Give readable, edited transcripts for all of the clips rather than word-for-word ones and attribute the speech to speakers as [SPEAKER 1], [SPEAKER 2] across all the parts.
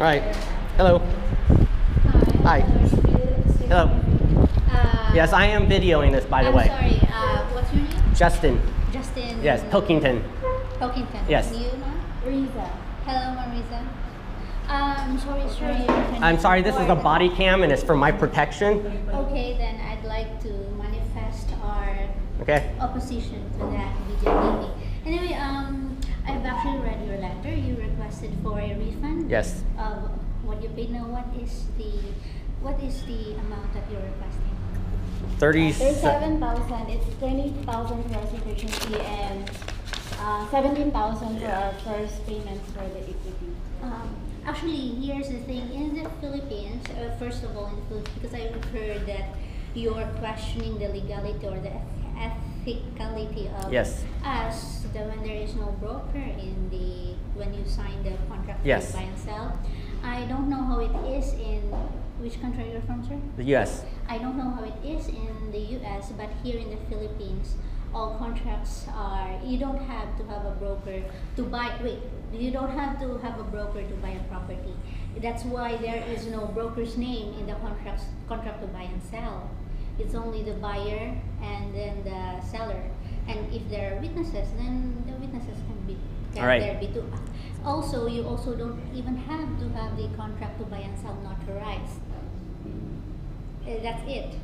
[SPEAKER 1] All right. Hello. Hi. Hello. Yes, I am videoing this, by the way.
[SPEAKER 2] I'm sorry, what's your name?
[SPEAKER 1] Justin.
[SPEAKER 2] Justin.
[SPEAKER 1] Yes, Pilkington.
[SPEAKER 2] Pilkington.
[SPEAKER 1] Yes.
[SPEAKER 2] You, ma'am? Riza. Hello, Marisa. I'm sorry, sir.
[SPEAKER 1] I'm sorry, this is a body cam and it's for my protection.
[SPEAKER 2] Okay, then I'd like to manifest our opposition to that video meeting. Anyway, I've actually read your letter. You requested for a refund.
[SPEAKER 1] Yes.
[SPEAKER 2] Of what you paid. Now, what is the amount that you're requesting?
[SPEAKER 3] 37,000. It's 20,000 for our subscription fee and 17,000 for our first payments for the equity.
[SPEAKER 2] Actually, here's the thing. In the Philippines, first of all, in the Philippines, because I've heard that you're questioning the legality or the ethicality of us, when there is no broker when you sign the contract to buy and sell. I don't know how it is in which country you're from, sir?
[SPEAKER 1] The U.S.
[SPEAKER 2] I don't know how it is in the U.S., but here in the Philippines, all contracts you don't have to have a broker to buy. You don't have to have a broker to buy a property. That's why there is no broker's name in the contract to buy and sell. It's only the buyer and then the seller. And if there are witnesses, then the witnesses can be too. Also, you also don't even have to have the contract to buy and sell notarized. That's it.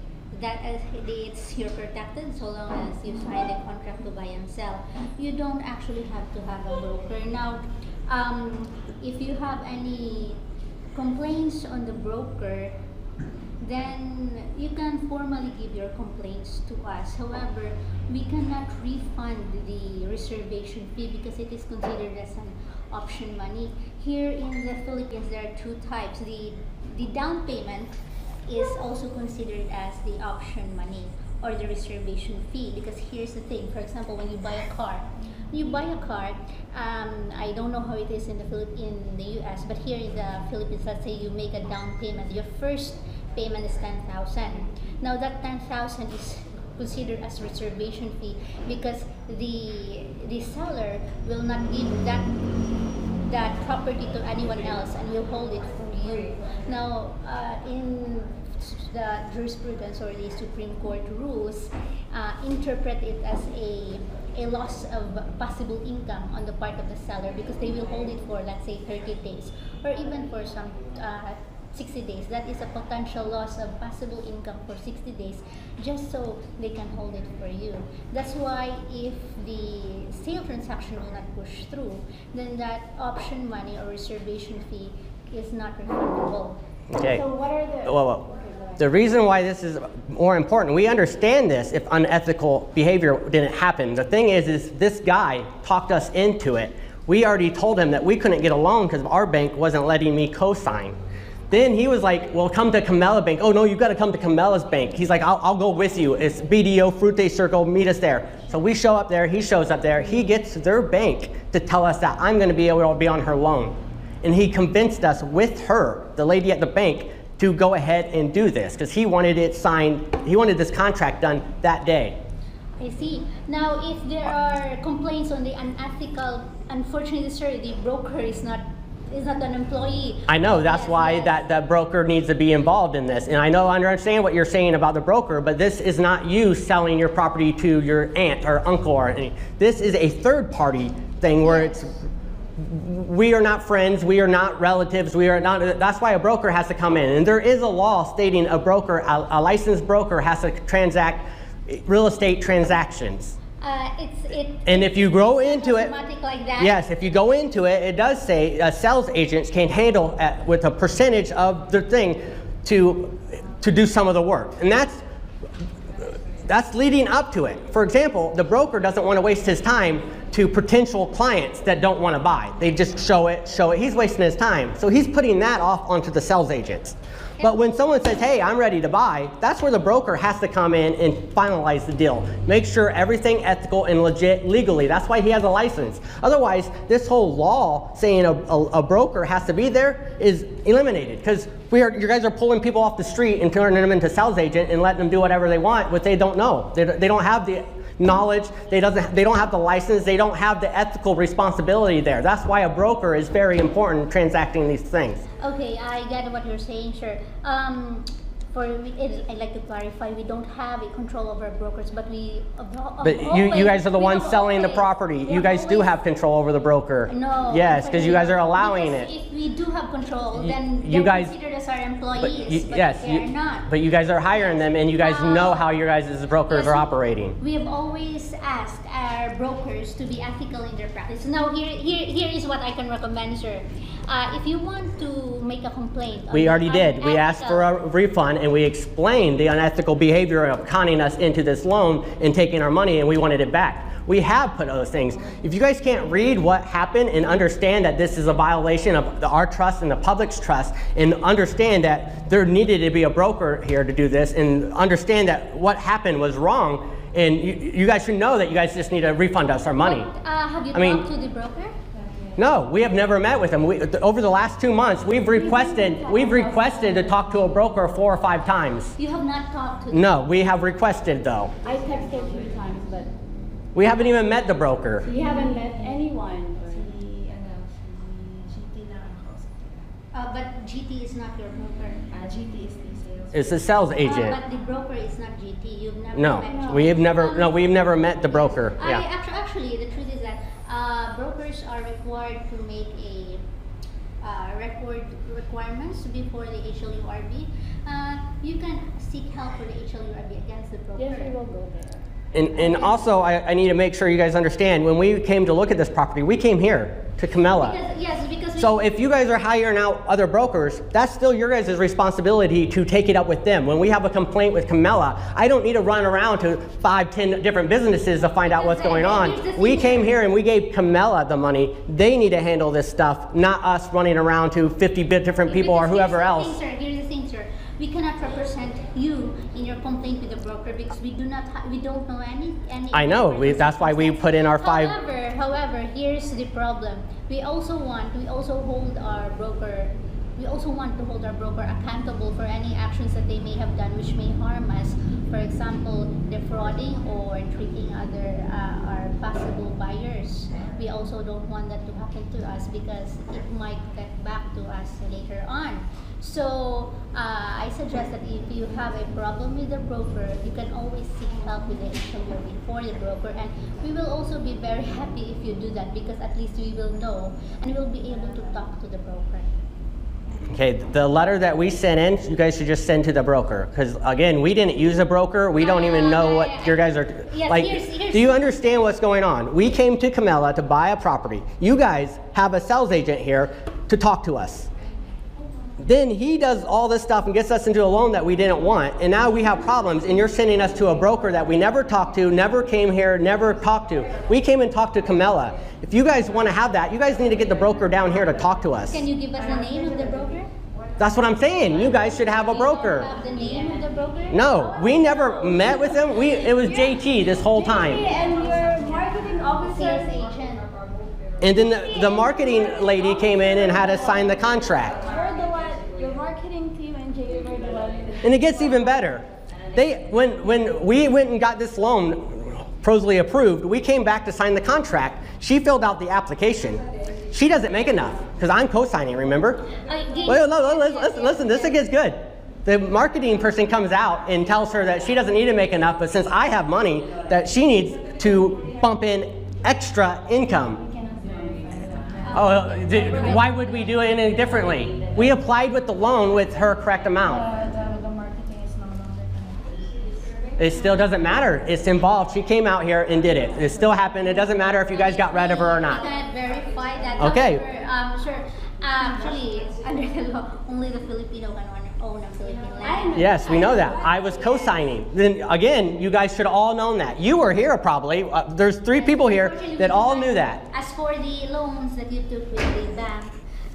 [SPEAKER 2] You're protected so long as you sign the contract to buy and sell. You don't actually have to have a broker. Now, if you have any complaints on the broker, then you can formally give your complaints to us. However, we cannot refund the reservation fee because it is considered as an option money. Here in the Philippines, there are two types. The down payment is also considered as the option money or the reservation fee, because here's the thing. For example, when you buy a car, I don't know how it is in the US, but here in the Philippines, let's say you make a down payment. Your first payment is 10,000. Now that 10,000 is considered as reservation fee because the seller will not give that property to anyone else and will hold it for you. Now, in the jurisprudence or the Supreme Court rules, interpret it as a loss of possible income on the part of the seller because they will hold it for, let's say, 30 days or even for some 60 days. That is a potential loss of possible income for 60 days just so they can hold it for you. That's why if the sale transaction will not push through, then that option money or reservation fee is not refundable.
[SPEAKER 1] Okay.
[SPEAKER 3] So what are
[SPEAKER 1] the reason why this is more important, we understand this if unethical behavior didn't happen. The thing is this guy talked us into it. We already told him that we couldn't get a loan because our bank wasn't letting me co-sign. Then he was like, well, come to Camella Bank. Oh no, you've got to come to Camella's bank. He's like, I'll go with you. It's BDO, Fruite Circle, meet us there. So we show up there, he shows up there. He gets their bank to tell us that I'm going to be able to be on her loan. And he convinced us with her, the lady at the bank, to go ahead and do this because he wanted it signed, he wanted this contract done that day.
[SPEAKER 2] I see. Now, if there are complaints on the unethical, unfortunately, sir, the broker is not an employee.
[SPEAKER 1] I know, that's why that broker needs to be involved in this. And I understand what you're saying about the broker, but this is not you selling your property to your aunt or uncle or anything. This is a third party thing where we are not friends, we are not relatives, that's why a broker has to come in. And there is a law stating a licensed broker has to transact real estate transactions. And if you go into it,
[SPEAKER 2] like that.
[SPEAKER 1] Yes, if you go into it, it does say sales agents can handle with a percentage of the thing to do some of the work. And that's leading up to it. For example, the broker doesn't want to waste his time to potential clients that don't want to buy. They just show it. He's wasting his time. So he's putting that off onto the sales agents. But when someone says, hey, I'm ready to buy, that's where the broker has to come in and finalize the deal. Make sure everything ethical and legit legally. That's why he has a license. Otherwise, this whole law saying a broker has to be there is eliminated because You guys are pulling people off the street and turning them into sales agent and letting them do whatever they want, what they don't know. They don't have the knowledge, they don't have the license, they don't have the ethical responsibility there. That's why a broker is very important in transacting these things.
[SPEAKER 2] Okay, I get what you're saying, sir. I'd like to clarify, we don't have a control over brokers, but we
[SPEAKER 1] you guys are the ones selling the property. You guys do have control over the broker.
[SPEAKER 2] No.
[SPEAKER 1] Yes, because you guys are allowing it.
[SPEAKER 2] If we do have control, then
[SPEAKER 1] you
[SPEAKER 2] they're
[SPEAKER 1] guys
[SPEAKER 2] considered as our employees, but
[SPEAKER 1] yes,
[SPEAKER 2] they're not.
[SPEAKER 1] But you guys are hiring them, and you guys know how your guys' brokers
[SPEAKER 2] Yes,
[SPEAKER 1] are operating.
[SPEAKER 2] We have always asked our brokers to be ethical in their practice. Now, here is what I can recommend, sir. If you want to make a complaint,
[SPEAKER 1] We already did. We asked for a refund, and we explained the unethical behavior of conning us into this loan and taking our money, and we wanted it back. We have put those things. If you guys can't read what happened and understand that this is a violation of our trust and the public's trust, and understand that there needed to be a broker here to do this, and understand that what happened was wrong, and you guys should know that you guys just need to refund us our money.
[SPEAKER 2] Have you talked to the broker?
[SPEAKER 1] No, we have never met with them. Over the last 2 months, we've requested to talk to a broker 4 or 5 times.
[SPEAKER 2] You have not talked to them?
[SPEAKER 1] No, we have requested though.
[SPEAKER 3] I texted 3 times, but
[SPEAKER 1] We haven't even met the broker.
[SPEAKER 3] we haven't met anyone.
[SPEAKER 2] But GT is not your broker.
[SPEAKER 3] GT is the sales.
[SPEAKER 1] It's a sales agent.
[SPEAKER 2] But the broker is not GT. You've never
[SPEAKER 1] No,
[SPEAKER 2] met
[SPEAKER 1] we've never met the broker. Yeah.
[SPEAKER 2] Actually, the truth is that brokers are required to make a record requirements before the HLURB. You can seek help for the HLURB against the broker.
[SPEAKER 3] Yes, we will go there.
[SPEAKER 1] And also, I need to make sure you guys understand, when we came to look at this property, we came here to Camella.
[SPEAKER 2] Because
[SPEAKER 1] So if you guys are hiring out other brokers, that's still your guys' responsibility to take it up with them. When we have a complaint with Camella, I don't need to run around to 5, 10 different businesses to find out what's going on. We came here and we gave Camella the money. They need to handle this stuff, not us running around to 50 different people or whoever else.
[SPEAKER 2] Here's the thing, sir. We cannot represent you in your complaint with the broker because we don't know any.
[SPEAKER 1] I know. That's why we put in our 5.
[SPEAKER 2] However, here's the problem. We also want to hold our broker accountable for any actions that they may have done which may harm us. For example, defrauding or treating our possible buyers. We also don't want that to happen to us because it might get back to us later on. So I suggest that if you have a problem with the broker, you can always seek help with the HLURB before the broker, and we will also be very happy if you do that because at least we will know and we will be able to talk to the broker.
[SPEAKER 1] Okay, the letter that we sent in, you guys should just send to the broker. Because again, we didn't use a broker. We don't even know what your guys are, do you understand what's going on? We came to Camella to buy a property. You guys have a sales agent here to talk to us. Then he does all this stuff and gets us into a loan that we didn't want, and now we have problems, and you're sending us to a broker that we never talked to, never came here, never talked to. We came and talked to Camella. If you guys want to have that, you guys need to get the broker down here to talk to us.
[SPEAKER 2] Can you give us the name of the broker?
[SPEAKER 1] That's what I'm saying. You guys should have a broker.
[SPEAKER 2] Do you have the name of the broker?
[SPEAKER 1] No, we never met with him. It was JT this whole time.
[SPEAKER 3] And your marketing officer.
[SPEAKER 2] Sales agent.
[SPEAKER 1] And then the marketing lady came in and had us sign the contract.
[SPEAKER 3] Your marketing team and Jay were the one.
[SPEAKER 1] And it gets even better. When we went and got this loan prosely approved, we came back to sign the contract. She filled out the application. She doesn't make enough because I'm co-signing, remember? Listen, this gets good. The marketing person comes out and tells her that she doesn't need to make enough, but since I have money, that she needs to bump in extra income. Oh, why would we do it any differently? We applied with the loan with her correct amount.
[SPEAKER 3] The marketing is no longer connected.
[SPEAKER 1] It still doesn't matter. It's involved. She came out here and did it. It still happened. It doesn't matter if you guys got rid of her or not.
[SPEAKER 2] You can verify that.
[SPEAKER 1] Okay.
[SPEAKER 2] However, sure. Actually, under the law, only the Filipino can own a Philippine land.
[SPEAKER 1] Yes, we know that. I was co-signing. Then again, you guys should have all known that. You were here probably. There's 3 people here that all knew that.
[SPEAKER 2] As for the loans that you took with the bank,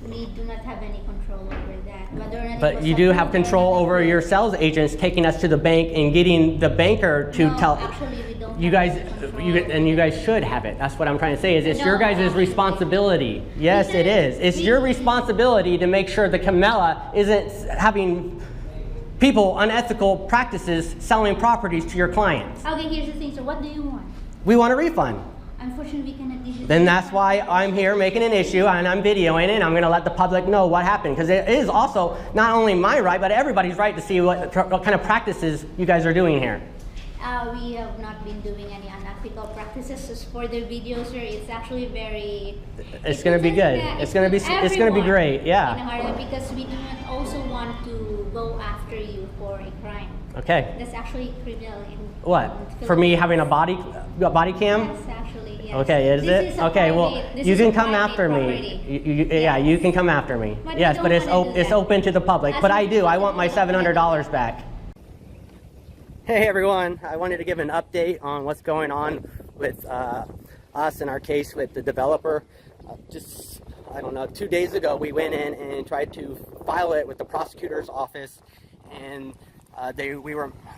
[SPEAKER 2] We do not have any control over that. Whether or not it
[SPEAKER 1] But
[SPEAKER 2] was
[SPEAKER 1] you do
[SPEAKER 2] approved
[SPEAKER 1] have
[SPEAKER 2] or
[SPEAKER 1] control
[SPEAKER 2] not
[SPEAKER 1] over
[SPEAKER 2] approved.
[SPEAKER 1] your sales agents taking us to the bank and getting the banker to
[SPEAKER 2] No,
[SPEAKER 1] tell.
[SPEAKER 2] actually, we don't
[SPEAKER 1] You
[SPEAKER 2] have
[SPEAKER 1] guys,
[SPEAKER 2] any control
[SPEAKER 1] and you guys should have it. That's what I'm trying to say. Is it's
[SPEAKER 2] No,
[SPEAKER 1] your guys'
[SPEAKER 2] actually.
[SPEAKER 1] responsibility. Yes, it is. It's your responsibility to make sure the Camella isn't having people unethical practices selling properties to your clients.
[SPEAKER 2] Okay, here's the thing. So what do you want?
[SPEAKER 1] We want a refund.
[SPEAKER 2] Unfortunately, we cannot give you.
[SPEAKER 1] Then that's why I'm here making an issue and I'm videoing it and I'm going to let the public know what happened, because it is also not only my right but everybody's right to see what kind of practices you guys are doing here.
[SPEAKER 2] We have not been doing any unethical practices. Just for the video, sir, it's actually very.
[SPEAKER 1] It's going to be good. It's going to be great. Yeah.
[SPEAKER 2] In a hurry, because we do not also want to go after you for a crime.
[SPEAKER 1] Okay.
[SPEAKER 2] That's actually criminal in.
[SPEAKER 1] What?
[SPEAKER 2] in
[SPEAKER 1] For me
[SPEAKER 2] Philippines.
[SPEAKER 1] having a body cam?
[SPEAKER 2] Yes, actually, yes.
[SPEAKER 1] Okay, is
[SPEAKER 2] This
[SPEAKER 1] it?
[SPEAKER 2] is a
[SPEAKER 1] Okay, well,
[SPEAKER 2] private- this
[SPEAKER 1] you
[SPEAKER 2] is
[SPEAKER 1] can
[SPEAKER 2] a
[SPEAKER 1] come
[SPEAKER 2] private
[SPEAKER 1] after
[SPEAKER 2] property.
[SPEAKER 1] me. Yeah, you can come after me.
[SPEAKER 2] But
[SPEAKER 1] Yes,
[SPEAKER 2] we
[SPEAKER 1] but
[SPEAKER 2] don't wanna do
[SPEAKER 1] it's
[SPEAKER 2] that.
[SPEAKER 1] open to the public.
[SPEAKER 2] As
[SPEAKER 1] But I
[SPEAKER 2] much
[SPEAKER 1] do.
[SPEAKER 2] as
[SPEAKER 1] I
[SPEAKER 2] we
[SPEAKER 1] want my
[SPEAKER 2] don't wanna do
[SPEAKER 1] $700
[SPEAKER 2] that.
[SPEAKER 1] back. Hey everyone, I wanted to give an update on what's going on with us and our case with the developer. Just, I don't know, 2 days ago we went in and tried to file it with the prosecutor's office, and I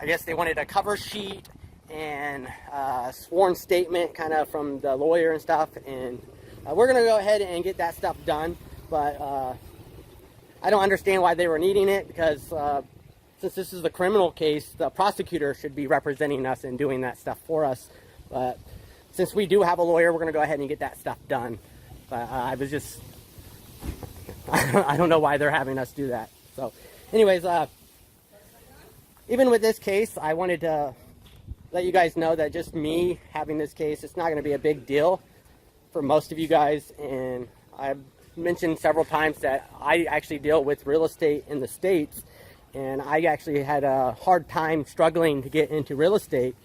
[SPEAKER 1] guess they wanted a cover sheet and a sworn statement kind of from the lawyer and stuff, and we're going to go ahead and get that stuff done, but I don't understand why they were needing it, because since this is the criminal case, the prosecutor should be representing us and doing that stuff for us. But since we do have a lawyer, we're going to go ahead and get that stuff done. But I was just, I don't know why they're having us do that. So anyways, even with this case, I wanted to let you guys know that just me having this case, it's not going to be a big deal for most of you guys. And I've mentioned several times that I actually deal with real estate in the States. And I actually had a hard time struggling to get into real estate.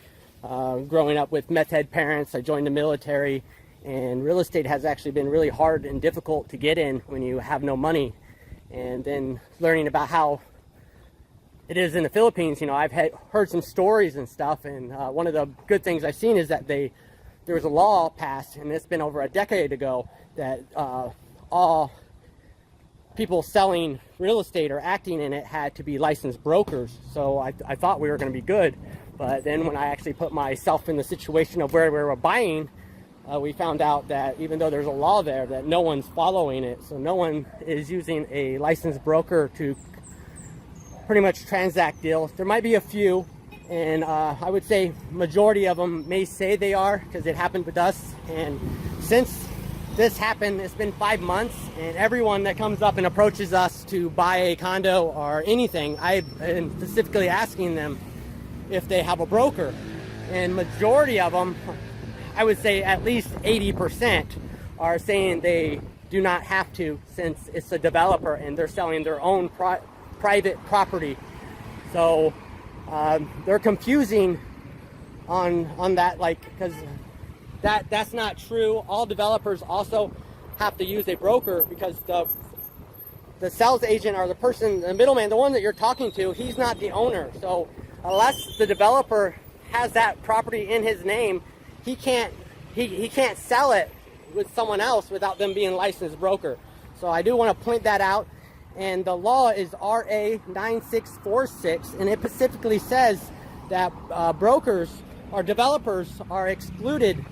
[SPEAKER 1] Growing up with meth head parents, I joined the military, and real estate has actually been really hard and difficult to get in when you have no money. And then learning about how it is in the Philippines, you know, I've heard some stories and stuff, and one of the good things I've seen is that there was a law passed, and it's been over a decade ago, that all people selling real estate or acting in it had to be licensed brokers. So I thought we were going to be good, but then when I actually put myself in the situation of where we were buying, we found out that even though there's a law there, that no one's following it. So no one is using a licensed broker to pretty much transact deals. There might be a few, and I would say majority of them may say they are, because it happened with us. And since this happened, it's been 5 months, and everyone that comes up and approaches us to buy a condo or anything, I've been specifically asking them if they have a broker. And majority of them, I would say at least 80%, are saying they do not have to, since it's a developer and they're selling their own private property. So they're confusing on that, like, because that's not true. All developers also have to use a broker, because the sales agent or the person, the middleman, the one that you're talking to, he's not the owner. So unless the developer has that property in his name, he can't sell it with someone else without them being a licensed broker. So I do want to point that out. And the law is RA 9646, and it specifically says that brokers or developers are excluded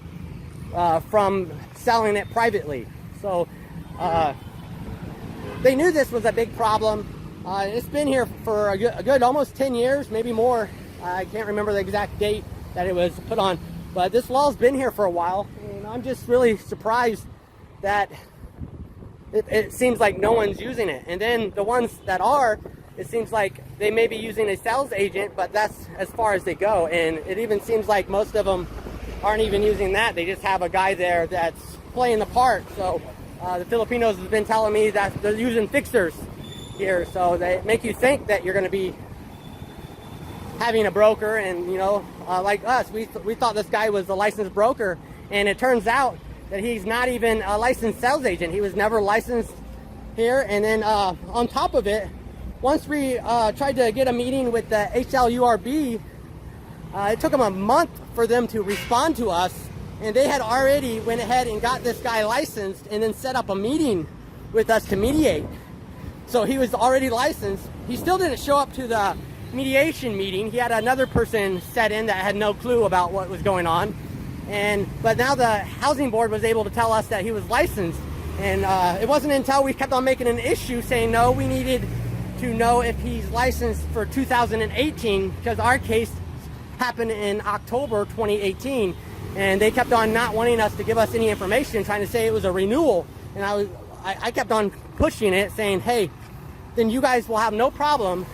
[SPEAKER 1] from selling it privately. So they knew this was a big problem. It's been here for a good almost 10 years, maybe more. I can't remember the exact date that it was put on, but this law's been here for a while, and I'm just really surprised that it seems like no one's using it. And then the ones that are, it seems like they may be using a sales agent, but that's as far as they go. And it even seems like most of them aren't even using that. They just have a guy there that's playing the part. So the Filipinos have been telling me that they're using fixers here. So they make you think that you're going to be having a broker. And, you know, like us, we thought this guy was a licensed broker. And it turns out that he's not even a licensed sales agent. He was never licensed here. And then on top of it, once we tried to get a meeting with the HLURB, it took them a month for them to respond to us, and they had already went ahead and got this guy licensed and then set up a meeting with us to mediate. So he was already licensed. He still didn't show up to the mediation meeting. He had another person set in that had no clue about what was going on. But now the housing board was able to tell us that he was licensed. And it wasn't until we kept on making an issue saying, no, we needed to know if he's licensed for 2018, because our case happened in October 2018. And they kept on not wanting us to give us any information, trying to say it was a renewal. And I kept on pushing it, saying, hey, then you guys will have no problem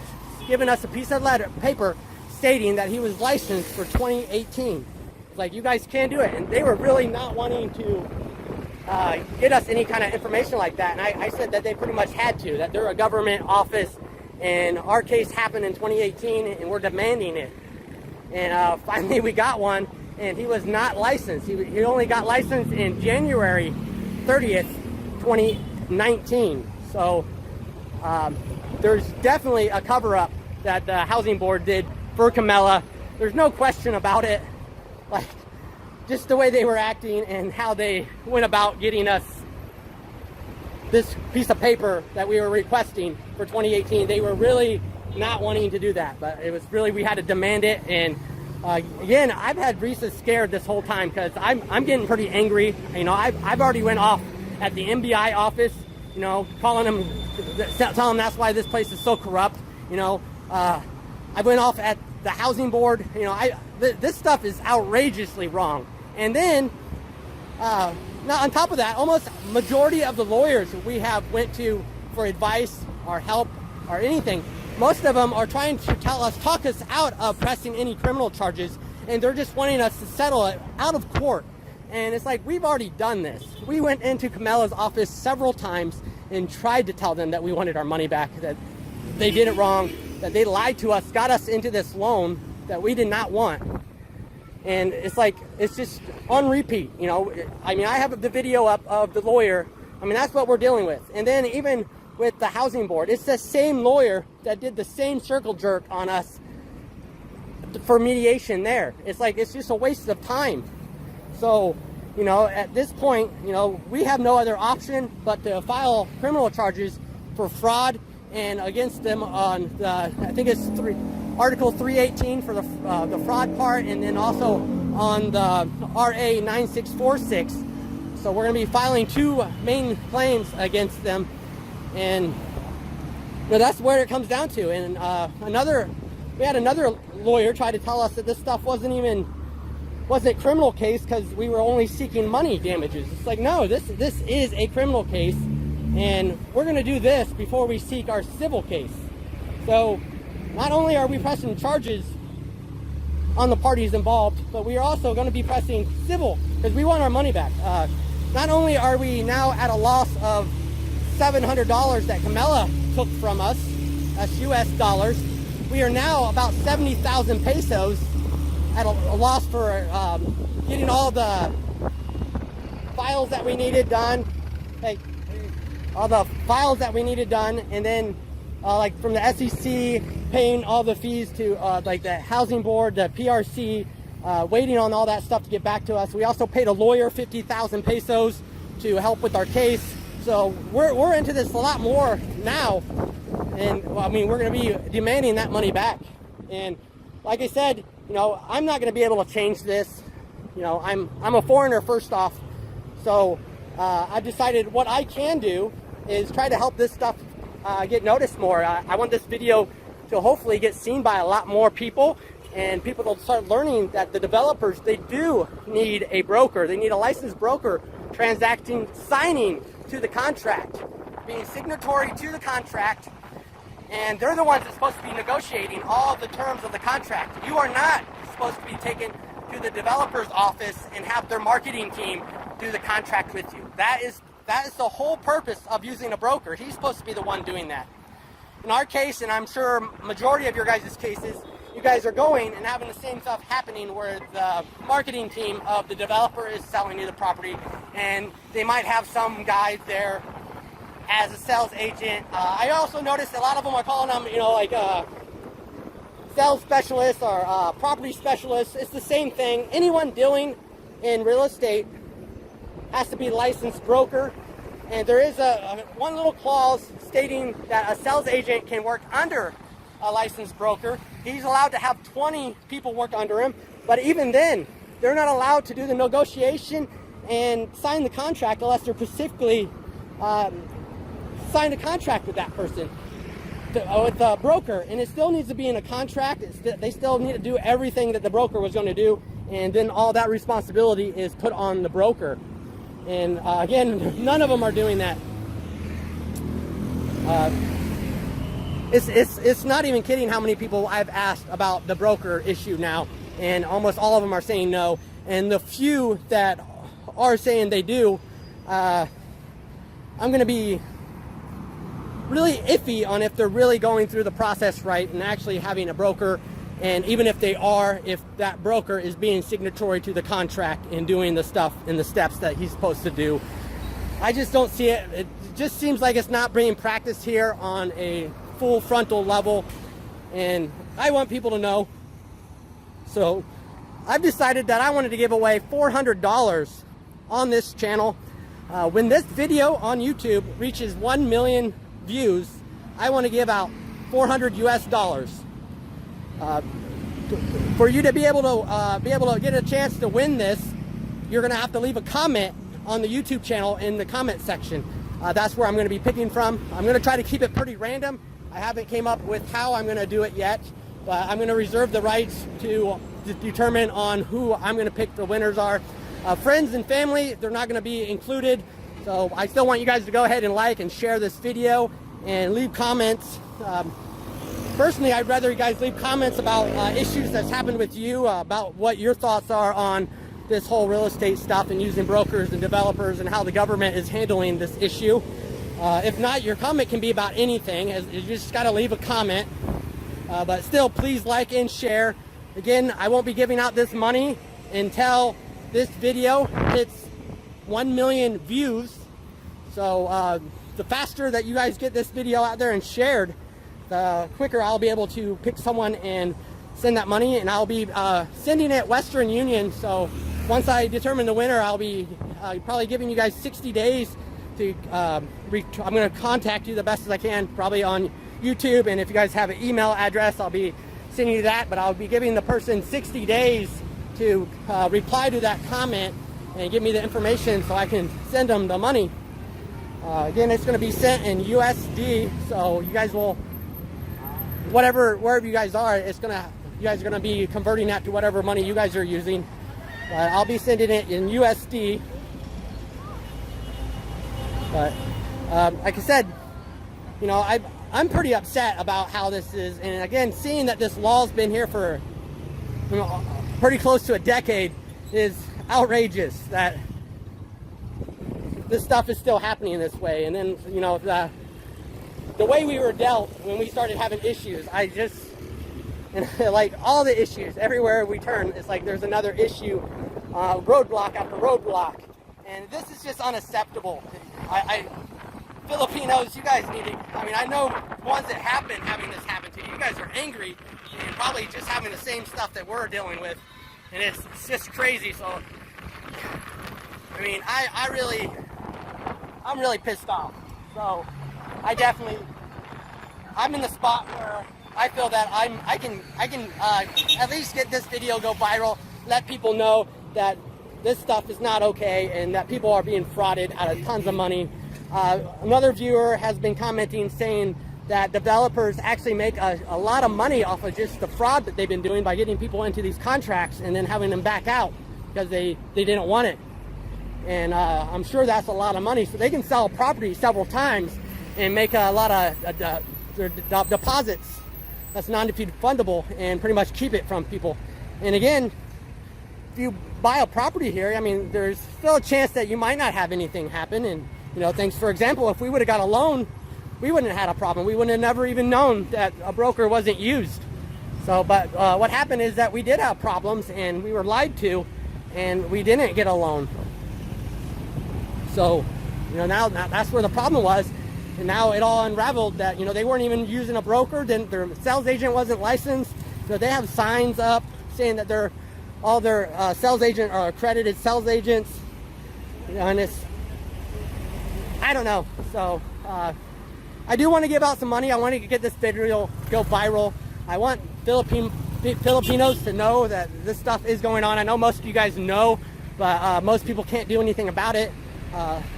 [SPEAKER 1] giving us a piece of paper stating that he was licensed for 2018. Like, you guys can do it. And they were really not wanting to get us any kind of information like that. And I said that they pretty much had to, that they're a government office, and our case happened in 2018, and we're demanding it. And finally we got one, and he was not licensed. He only got licensed in January 30th, 2019. So there's definitely a cover-up that the housing board did for Camella. There's no question about it. Like, just the way they were acting and how they went about getting us this piece of paper that we were requesting for 2018. They were really not wanting to do that, but it was really, we had to demand it. And again, I've had Risa scared this whole time, because I'm getting pretty angry. You know, I've already went off at the MBI office, you know, calling them, telling them that's why this place is so corrupt. You know, I went off at the housing board. You know, this stuff is outrageously wrong. And then, now on top of that, almost majority of the lawyers we have went to for advice or help or anything, most of them are trying to talk us out of pressing any criminal charges, and they're just wanting us to settle it out of court. And it's like, we've already done this. We went into Camella's office several times and tried to tell them that we wanted our money back, that they did it wrong, that they lied to us, got us into this loan that we did not want. And it's like, it's just on repeat, you know. I mean, I have the video up of the lawyer. I mean, that's what we're dealing with. And then even with the housing board, it's the same lawyer that did the same circle jerk on us for mediation there. It's like, it's just a waste of time. So, you know, at this point, you know, we have no other option but to file criminal charges for fraud and against them on the, I think it's Article 318 for the fraud part, and then also on the RA 9646. So we're going to be filing two main claims against them, and you know, that's where it comes down to. And we had another lawyer try to tell us that this stuff wasn't criminal case because we were only seeking money damages. It's like, no, this is a criminal case, and we're going to do this before we seek our civil case. So not only are we pressing charges on the parties involved, but we are also going to be pressing civil, because we want our money back. Not only are we now at a loss of $700 that Camella took from us, that's US dollars, we are now about 70,000 pesos at a loss for getting all the files that we needed done. All the files that we needed done, and then like from the SEC, paying all the fees to like the housing board, the PRC, waiting on all that stuff to get back to us. We also paid a lawyer 50,000 pesos to help with our case. So we're into this a lot more now, and well, I mean, we're going to be demanding that money back. And like I said, you know, I'm not going to be able to change this. You know, I'm a foreigner first off, so I've decided what I can do is try to help this stuff get noticed more. I want this video to hopefully get seen by a lot more people, and people will start learning that the developers, they do need a broker. They need a licensed broker signing to the contract, being signatory to the contract, and they're the ones that's supposed to be negotiating all the terms of the contract. You are not supposed to be taken to the developer's office and have their marketing team do the contract with you. That is the whole purpose of using a broker. He's supposed to be the one doing that. In our case, and I'm sure majority of your guys' cases, you guys are going and having the same stuff happening where the marketing team of the developer is selling you the property, and they might have some guy there as a sales agent. I also noticed a lot of them are calling them, you know, like sales specialists or property specialists. It's the same thing. Anyone dealing in real estate has to be a licensed broker, And there is one little clause stating that a sales agent can work under a licensed broker. He's allowed to have 20 people work under him, but even then, they're not allowed to do the negotiation and sign the contract unless they're specifically signed a contract with that person, with a broker. And it still needs to be in a contract. They still need to do everything that the broker was going to do, and then all that responsibility is put on the broker. And again, none of them are doing that. It's not even kidding how many people I've asked about the broker issue now, and almost all of them are saying no. And the few that are saying they do, I'm going to be really iffy on if they're really going through the process right and actually having a broker. And even if they are, if that broker is being signatory to the contract and doing the stuff and the steps that he's supposed to do. I just don't see it. It just seems like it's not being practiced here on a full frontal level. And I want people to know. So I've decided that I wanted to give away $400 on this channel. When this video on YouTube reaches 1 million views, I want to give out $400 US. For you to be able to get a chance to win this, you're going to have to leave a comment on the YouTube channel in the comment section. That's where I'm going to be picking from. I'm going to try to keep it pretty random. I haven't came up with how I'm going to do it yet, but I'm going to reserve the rights to determine on who I'm going to pick the winners are. Friends and family, they're not going to be included. So I still want you guys to go ahead and like and share this video and leave comments. Personally, I'd rather you guys leave comments about issues that's happened with you, about what your thoughts are on this whole real estate stuff and using brokers and developers and how the government is handling this issue. If not, your comment can be about anything. You just got to leave a comment. But still, please like and share. Again, I won't be giving out this money until this video hits 1 million views. So the faster that you guys get this video out there and shared, the quicker I'll be able to pick someone and send that money. And I'll be sending it Western Union. So once I determine the winner, I'll be probably giving you guys 60 days to I'm going to contact you the best as I can, probably on YouTube. And if you guys have an email address, I'll be sending you that. But I'll be giving the person 60 days to reply to that comment and give me the information so I can send them the money. Again, it's going to be sent in USD, so you guys will, wherever you guys are, you guys are going to be converting that to whatever money you guys are using. I'll be sending it in USD. But like I said, you know, I'm pretty upset about how this is. And again, seeing that this law's been here for, you know, pretty close to a decade is outrageous that this stuff is still happening this way. And then, you know, the way we were dealt when we started having issues, like all the issues, everywhere we turn, it's like there's another issue, roadblock after roadblock. And this is just unacceptable. Filipinos, you guys need to, I mean, I know ones that have been having this happen to you. You guys are angry and probably just having the same stuff that we're dealing with. And it's just crazy. So, I mean, I'm really pissed off. So, I'm in the spot where I feel that I can at least get this video go viral, let people know that this stuff is not okay and that people are being frauded out of tons of money. Another viewer has been commenting saying that developers actually make a lot of money off of just the fraud that they've been doing by getting people into these contracts and then having them back out because they didn't want it. And I'm sure that's a lot of money. So they can sell a property several times and make a lot of their deposits that's non-refundable and pretty much keep it from people. And again, if you buy a property here, I mean, there's still a chance that you might not have anything happen. And, you know, things, for example, if we would have got a loan, we wouldn't have had a problem. We wouldn't have never even known that a broker wasn't used. So, but what happened is that we did have problems and we were lied to and we didn't get a loan. So, you know, now that's where the problem was. And now it all unraveled that, you know, they weren't even using a broker. Then their sales agent wasn't licensed. So they have signs up saying that all their sales agent are accredited sales agents. You know, and I don't know. So I do want to give out some money. I want to get this video go viral. I want Filipinos to know that this stuff is going on. I know most of you guys know, but most people can't do anything about it.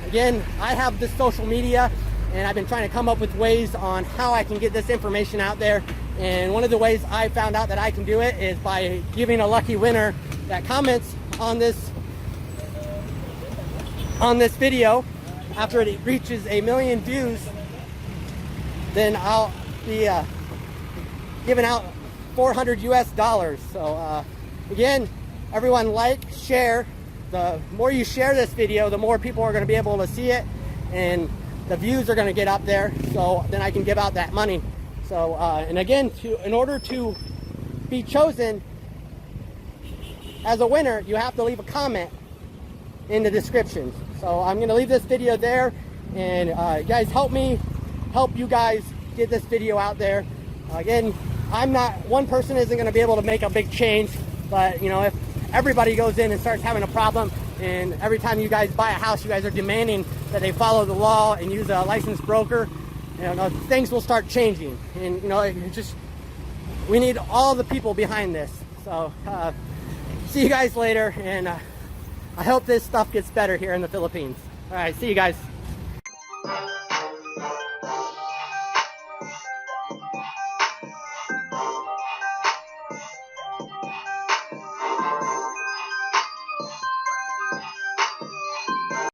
[SPEAKER 1] Again, I have this social media, and I've been trying to come up with ways on how I can get this information out there. And one of the ways I found out that I can do it is by giving a lucky winner that comments on this video. After it reaches 1 million views, then I'll be giving out $400 US. So again, everyone like, share. The more you share this video, the more people are going to be able to see it, and the views are going to get up there, so then I can give out that money. So and again, in order to be chosen as a winner, you have to leave a comment in the description. So I'm going to leave this video there, and guys, help me help you guys get this video out there. Again, one person isn't going to be able to make a big change, but you know, if everybody goes in and starts having a problem, and every time you guys buy a house, you guys are demanding that they follow the law and use a licensed broker, you know, things will start changing. And you know, we need all the people behind this. So see you guys later, and I hope this stuff gets better here in the Philippines. All right, see you guys.